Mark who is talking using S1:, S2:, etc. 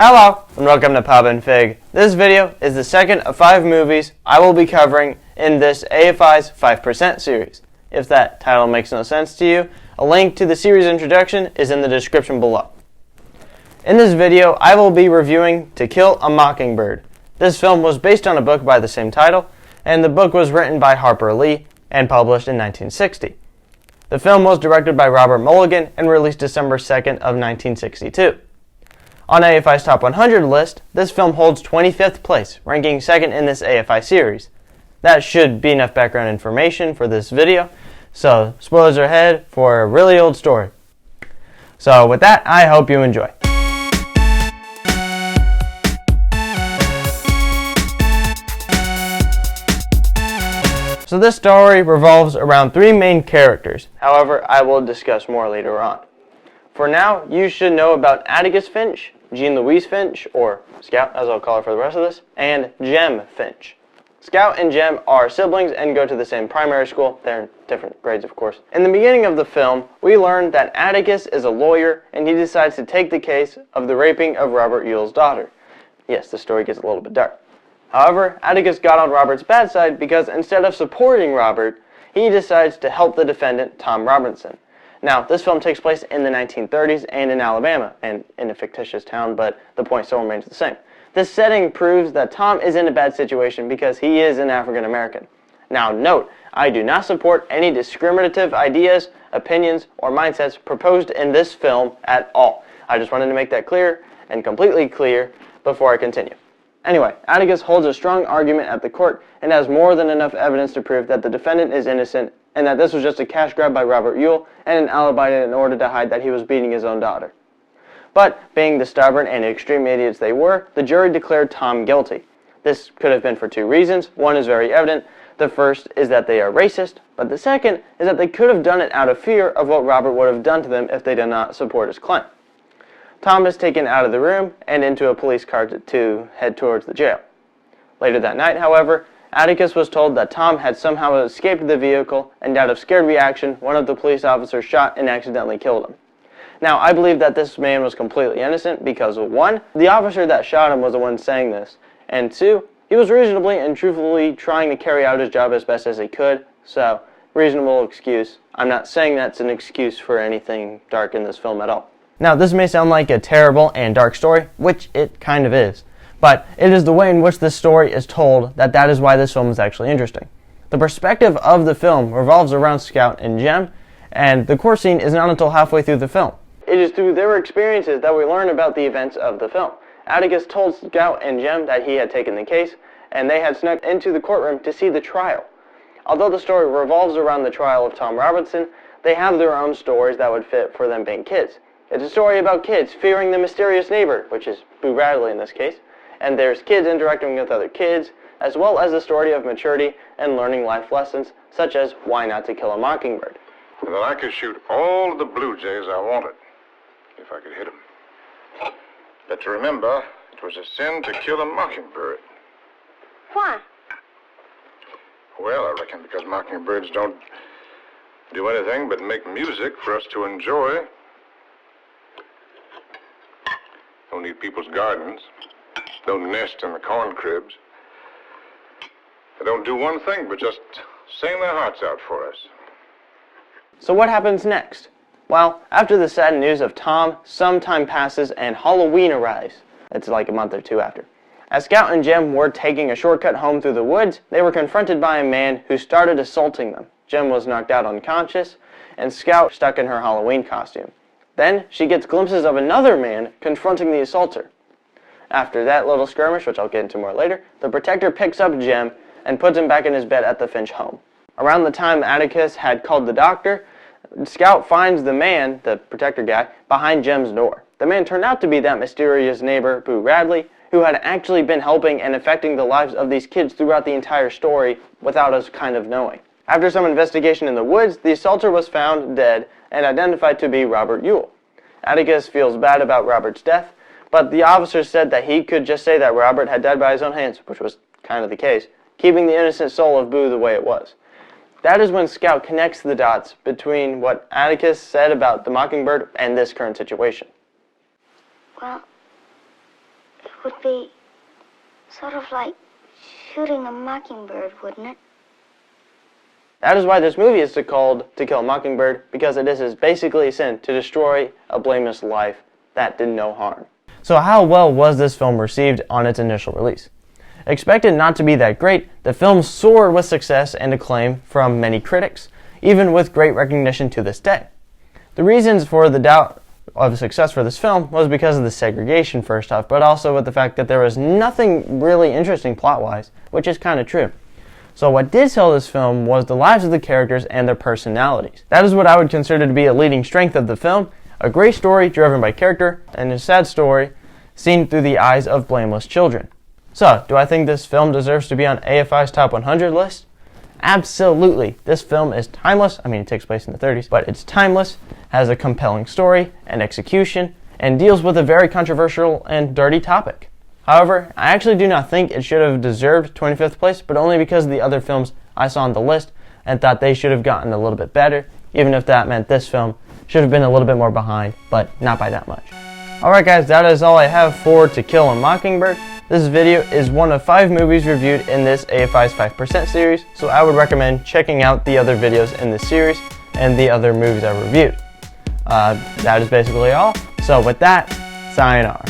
S1: Hello, and welcome to Pub and Fig. This video is the second of 5 movies I will be covering in this AFI's 5% series. If that title makes no sense to you, a link to the series introduction is in the description below. In this video, I will be reviewing To Kill a Mockingbird. This film was based on a book by the same title, and the book was written by Harper Lee and published in 1960. The film was directed by Robert Mulligan and released December 2nd of 1962. On AFI's Top 100 list, this film holds 25th place, ranking second in this AFI series. That should be enough background information for this video, so spoilers are ahead for a really old story. So with that, I hope you enjoy. So this story revolves around 3 main characters, however, I will discuss more later on. For now, you should know about Atticus Finch, Jean Louise Finch, or Scout as I'll call her for the rest of this, and Jem Finch. Scout and Jem are siblings and go to the same primary school. They're in different grades, of course. In the beginning of the film, we learn that Atticus is a lawyer and he decides to take the case of the raping of Robert Yule's daughter. Yes, the story gets a little bit dark. However, Atticus got on Robert's bad side because instead of supporting Robert, he decides to help the defendant, Tom Robinson. Now, this film takes place in the 1930s and in Alabama, and in a fictitious town, but the point still remains the same. This setting proves that Tom is in a bad situation because he is an African American. Now, note, I do not support any discriminative ideas, opinions, or mindsets proposed in this film at all. I just wanted to make that clear and completely clear before I continue. Anyway, Atticus holds a strong argument at the court and has more than enough evidence to prove that the defendant is innocent and that this was just a cash grab by Robert Yule and an alibi in order to hide that he was beating his own daughter. But, being the stubborn and extreme idiots they were, the jury declared Tom guilty. This could have been for 2 reasons. One is very evident. The first is that they are racist, but the second is that they could have done it out of fear of what Robert would have done to them if they did not support his claim. Tom is taken out of the room and into a police car to head towards the jail. Later that night, however, Atticus was told that Tom had somehow escaped the vehicle, and out of scared reaction, one of the police officers shot and accidentally killed him. Now, I believe that this man was completely innocent because, 1, the officer that shot him was the one saying this, and 2, he was reasonably and truthfully trying to carry out his job as best as he could, so, reasonable excuse. I'm not saying that's an excuse for anything dark in this film at all. Now, this may sound like a terrible and dark story, which it kind of is. But it is the way in which this story is told that is why this film is actually interesting. The perspective of the film revolves around Scout and Jem, and the court scene is not until halfway through the film. It is through their experiences that we learn about the events of the film. Atticus told Scout and Jem that he had taken the case, and they had snuck into the courtroom to see the trial. Although the story revolves around the trial of Tom Robinson, they have their own stories that would fit for them being kids. It's a story about kids fearing the mysterious neighbor, which is Boo Radley in this case, and there's kids interacting with other kids, as well as a story of maturity and learning life lessons, such as why not to kill a mockingbird.
S2: Well, I could shoot all of the blue jays I wanted, if I could hit them. But to remember, it was a sin to kill a mockingbird.
S3: Why?
S2: Well, I reckon because mockingbirds don't do anything but make music for us to enjoy. Don't eat people's gardens. Don't nest in the corn cribs. They don't do one thing but just sing their hearts out for us.
S1: So what happens next? Well, after the sad news of Tom, some time passes and Halloween arrives. It's like a month or 2 after. As Scout and Jem were taking a shortcut home through the woods, they were confronted by a man who started assaulting them. Jem was knocked out unconscious, and Scout stuck in her Halloween costume. Then, she gets glimpses of another man confronting the assaulter. After that little skirmish, which I'll get into more later, the protector picks up Jem and puts him back in his bed at the Finch home. Around the time Atticus had called the doctor, Scout finds the man, the protector guy, behind Jem's door. The man turned out to be that mysterious neighbor, Boo Radley, who had actually been helping and affecting the lives of these kids throughout the entire story without us kind of knowing. After some investigation in the woods, the assaulter was found dead and identified to be Robert Yule. Atticus feels bad about Robert's death, but the officer said that he could just say that Robert had died by his own hands, which was kind of the case, keeping the innocent soul of Boo the way it was. That is when Scout connects the dots between what Atticus said about the Mockingbird and this current situation.
S3: Well, would be sort of like shooting a mockingbird, wouldn't it?
S1: That is why this movie is called To Kill a Mockingbird, because it is basically a sin to destroy a blameless life that did no harm. So how well was this film received on its initial release? Expected not to be that great, the film soared with success and acclaim from many critics, even with great recognition to this day. The reasons for the doubt of success for this film was because of the segregation first off, but also with the fact that there was nothing really interesting plot-wise, which is kind of true. So what did sell this film was the lives of the characters and their personalities. That is what I would consider to be a leading strength of the film, a great story driven by character, and a sad story seen through the eyes of blameless children. So, do I think this film deserves to be on AFI's Top 100 list? Absolutely. This film is timeless. I mean, it takes place in the 30s, but it's timeless, has a compelling story and execution, and deals with a very controversial and dirty topic. However, I actually do not think it should have deserved 25th place, but only because of the other films I saw on the list and thought they should have gotten a little bit better, even if that meant this film should have been a little bit more behind, but not by that much. Alright guys, that is all I have for To Kill a Mockingbird. This video is one of 5 movies reviewed in this AFI's 5% series, so I would recommend checking out the other videos in this series and the other movies I reviewed. That is basically all. So with that, sayonara.